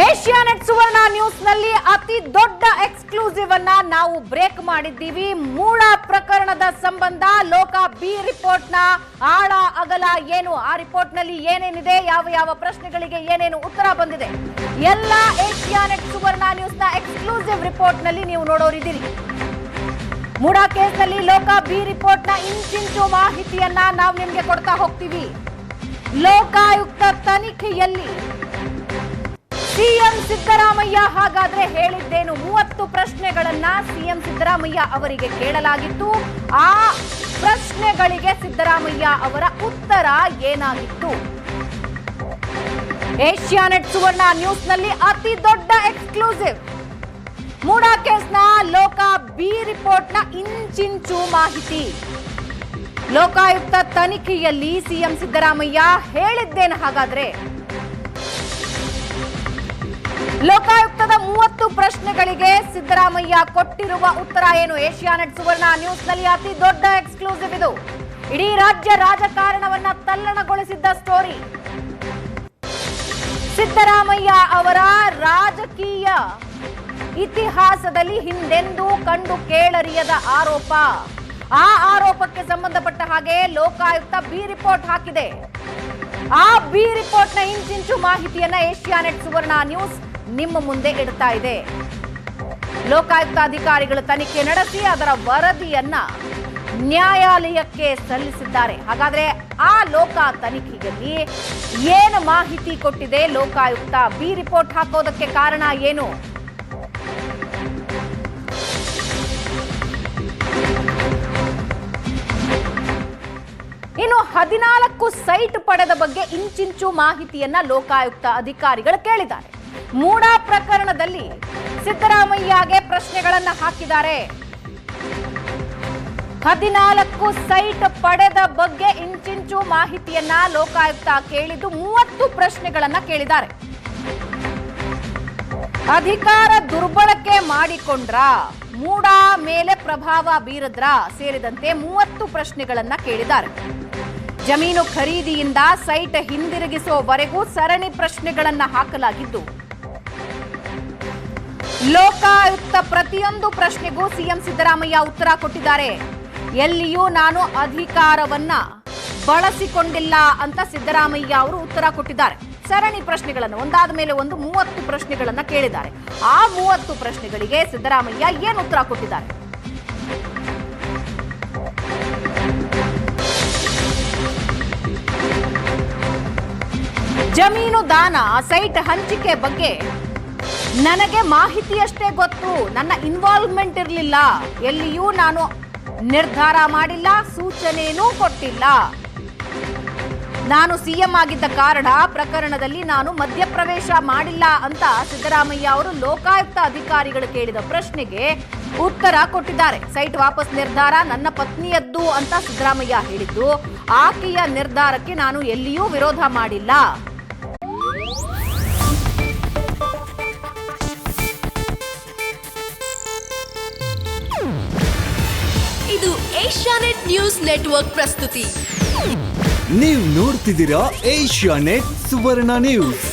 Asianet ಸುವರ್ಣ news ನಲ್ಲಿ ಅತಿ ದೊಡ್ಡ ಎಕ್ಸ್ಕ್ಲೂಸಿವ್ ಅನ್ನ ನಾವು ಬ್ರೇಕ್ ಮಾಡಿದ್ದೀವಿ. ಮೂಡ ಪ್ರಕರಣದ ಸಂಬಂಧ ಲೋಕ ಬಿ ರಿಪೋರ್ಟ್ ನ ಆಳ ಅಗಲ ಏನು, ಆ ರಿಪೋರ್ಟ್ ನಲ್ಲಿ ಏನೇನಿದೆ, ಯಾವ ಪ್ರಶ್ನೆಗಳಿಗೆ ಏನೇನು ಉತ್ತರ ಬಂದಿದೆ, ಎಲ್ಲ ಏಷ್ಯಾನೆಟ್ ಸುವರ್ಣ ನ್ಯೂಸ್ ನ ಎಕ್ಸ್ಕ್ಲೂಸಿವ್ ರಿಪೋರ್ಟ್ ನಲ್ಲಿ ನೀವು ನೋಡೋರಿದ್ದೀರಿ. ಮೂಡ ಕೇಸ್ ನಲ್ಲಿ ಲೋಕ ಬಿ ರಿಪೋರ್ಟ್ ನ ಇಂಚಿಂಚು ಮಾಹಿತಿಯನ್ನ ನಾವು ನಿಮ್ಗೆ ಕೊಡ್ತಾ ಹೋಗ್ತೀವಿ. ಲೋಕಾಯುಕ್ತ ತನಿಖೆಯಲ್ಲಿ ಸಿಎಂ ಸಿದ್ದರಾಮಯ್ಯ ಹಾಗಾದ್ರೆ ಹೇಳಿದ್ದೇನು? 30 ಪ್ರಶ್ನೆಗಳನ್ನ ಸಿಎಂ ಸಿದ್ದರಾಮಯ್ಯ ಅವರಿಗೆ ಕೇಳಲಾಗಿತ್ತು. ಆ ಪ್ರಶ್ನೆಗಳಿಗೆ ಸಿದ್ದರಾಮಯ್ಯ ಅವರ ಉತ್ತರ ಏನಾಗಿತ್ತು? ಏಷ್ಯಾನೆಟ್ ಸುವರ್ಣ ನ್ಯೂಸ್ ನಲ್ಲಿ ಅತಿ ದೊಡ್ಡ ಎಕ್ಸ್ಕ್ಲೂಸಿವ್ ಮೂಡ ಕೇಸ್ನ ಲೋಕ ಬಿ ರಿಪೋರ್ಟ್ ನ ಇಂಚಿಂಚು ಮಾಹಿತಿ. ಲೋಕಾಯುಕ್ತ ತನಿಖೆಯಲ್ಲಿ ಸಿಎಂ ಸಿದ್ದರಾಮಯ್ಯ ಹೇಳಿದ್ದೇನು ಹಾಗಾದ್ರೆ? ಲೋಕಾಯುಕ್ತದ 30 ಪ್ರಶ್ನೆಗಳಿಗೆ ಸಿದ್ದರಾಮಯ್ಯ ಕೊಟ್ಟಿರುವ ಉತ್ತರ ಏನು? ಏಷ್ಯಾನೆಟ್ ಸುವರ್ಣ ನ್ಯೂಸ್ ನಲ್ಲಿ ಅತಿ ದೊಡ್ಡ ಎಕ್ಸ್ಕ್ಲೂಸಿವ್ ಇದು. ಇಡೀ ರಾಜ್ಯ ರಾಜಕಾರಣವನ್ನ ತಲ್ಲಣಗೊಳಿಸಿದ್ದ ಸ್ಟೋರಿ. ಸಿದ್ದರಾಮಯ್ಯ ಅವರ ರಾಜಕೀಯ ಇತಿಹಾಸದಲ್ಲಿ ಹಿಂದೆಂದೂ ಕಂಡು ಕೇಳರಿಯದ ಆರೋಪ. ಆ ಆರೋಪಕ್ಕೆ ಸಂಬಂಧಪಟ್ಟ ಹಾಗೆ ಲೋಕಾಯುಕ್ತ ಬಿ ರಿಪೋರ್ಟ್ ಹಾಕಿದೆ. ಆ ಬಿ ರಿಪೋರ್ಟ್ ನ ಇಂಚಿಂಚು ಮಾಹಿತಿಯನ್ನ ಏಷ್ಯಾನೆಟ್ ಸುವರ್ಣ ನ್ಯೂಸ್ ನಿಮ್ಮ ಮುಂದೆ ಇಡ್ತಾ ಇದೆ. ಲೋಕಾಯುಕ್ತ ಅಧಿಕಾರಿಗಳು ತನಿಖೆ ನಡೆಸಿ ಅದರ ವರದಿಯನ್ನ ನ್ಯಾಯಾಲಯಕ್ಕೆ ಸಲ್ಲಿಸಿದ್ದಾರೆ. ಹಾಗಾದ್ರೆ ಆ ಲೋಕ ತನಿಖೆಯಲ್ಲಿ ಏನು ಮಾಹಿತಿ ಕೊಟ್ಟಿದೆ ಲೋಕಾಯುಕ್ತ? ಬಿ ರಿಪೋರ್ಟ್ ಹಾಕೋದಕ್ಕೆ ಕಾರಣ ಏನು? ಇನ್ನು 14 ಸೈಟ್ ಪಡೆದ ಬಗ್ಗೆ ಇಂಚಿಂಚು ಮಾಹಿತಿಯನ್ನ ಲೋಕಾಯುಕ್ತ ಅಧಿಕಾರಿಗಳು ಕೇಳಿದ್ದಾರೆ. ಮೂಡ ಪ್ರಕರಣದಲ್ಲಿ ಸಿದ್ದರಾಮಯ್ಯಗೆ ಪ್ರಶ್ನೆಗಳನ್ನ ಹಾಕಿದ್ದಾರೆ. 14 ಸೈಟ್ ಪಡೆದ ಬಗ್ಗೆ ಇಂಚಿಂಚು ಮಾಹಿತಿಯನ್ನ ಲೋಕಾಯುಕ್ತ ಕೇಳಿದ್ದು 30 ಪ್ರಶ್ನೆಗಳನ್ನ ಕೇಳಿದ್ದಾರೆ. ಅಧಿಕಾರ ದುರ್ಬಳಕೆ ಮಾಡಿಕೊಂಡ್ರ, ಮೂಡ ಮೇಲೆ ಪ್ರಭಾವ ಬೀರದ್ರ ಸೇರಿದಂತೆ 30 ಪ್ರಶ್ನೆಗಳನ್ನ ಕೇಳಿದ್ದಾರೆ. ಜಮೀನು ಖರೀದಿಯಿಂದ ಸೈಟ್ ಹಿಂದಿರುಗಿಸುವವರೆಗೂ ಸರಣಿ ಪ್ರಶ್ನೆಗಳನ್ನ ಹಾಕಲಾಗಿದ್ದು, ಲೋಕಾಯುಕ್ತ ಪ್ರತಿಯೊಂದು ಪ್ರಶ್ನೆಗೂ ಸಿಎಂ ಸಿದ್ದರಾಮಯ್ಯ ಉತ್ತರ ಕೊಟ್ಟಿದ್ದಾರೆ. ಎಲ್ಲಿಯೂ ನಾನು ಅಧಿಕಾರವನ್ನ ಬಳಸಿಕೊಂಡಿಲ್ಲ ಅಂತ ಸಿದ್ದರಾಮಯ್ಯ ಅವರು ಉತ್ತರ ಕೊಟ್ಟಿದ್ದಾರೆ. ಸರಣಿ ಪ್ರಶ್ನೆಗಳನ್ನು ಒಂದಾದ ಮೇಲೆ ಒಂದು 30 ಪ್ರಶ್ನೆಗಳನ್ನ ಕೇಳಿದ್ದಾರೆ. ಆ 30 ಪ್ರಶ್ನೆಗಳಿಗೆ ಸಿದ್ದರಾಮಯ್ಯ ಏನು ಉತ್ತರ ಕೊಟ್ಟಿದ್ದಾರೆ? ಜಮೀನು ದಾನ, ಸೈಟ್ ಹಂಚಿಕೆ ಬಗ್ಗೆ ನನಗೆ ಮಾಹಿತಿಯಷ್ಟೇ ಗೊತ್ತು, ನನ್ನ ಇನ್ವಾಲ್ವ್ಮೆಂಟ್ ಇರಲಿಲ್ಲ, ಎಲ್ಲಿಯೂ ನಾನು ನಿರ್ಧಾರ ಮಾಡಿಲ್ಲ, ಸೂಚನೆಯೂ ಕೊಟ್ಟಿಲ್ಲ. ನಾನು ಸಿಎಂ ಆಗಿದ್ದ ಕಾರಣ ಪ್ರಕರಣದಲ್ಲಿ ನಾನು ಮಧ್ಯಪ್ರವೇಶ ಮಾಡಿಲ್ಲ ಅಂತ ಸಿದ್ದರಾಮಯ್ಯ ಅವರು ಲೋಕಾಯುಕ್ತ ಅಧಿಕಾರಿಗಳು ಕೇಳಿದ ಪ್ರಶ್ನೆಗೆ ಉತ್ತರ ಕೊಟ್ಟಿದ್ದಾರೆ. ಸೈಟ್ ವಾಪಸ್ ನಿರ್ಧಾರ ನನ್ನ ಪತ್ನಿಯದ್ದು ಅಂತ ಸಿದ್ದರಾಮಯ್ಯ ಹೇಳಿದ್ದು, ಆಕೆಯ ನಿರ್ಧಾರಕ್ಕೆ ನಾನು ಎಲ್ಲಿಯೂ ವಿರೋಧ ಮಾಡಿಲ್ಲ. ಇದು ಏಷ್ಯಾನೆಟ್ ನ್ಯೂಸ್ ನೆಟ್ವರ್ಕ್ ಪ್ರಸ್ತುತಿ. ನೀವು ನೋಡ್ತಿದ್ದೀರಾ ಏಷ್ಯಾನೆಟ್ ಸುವರ್ಣ ನ್ಯೂಸ್.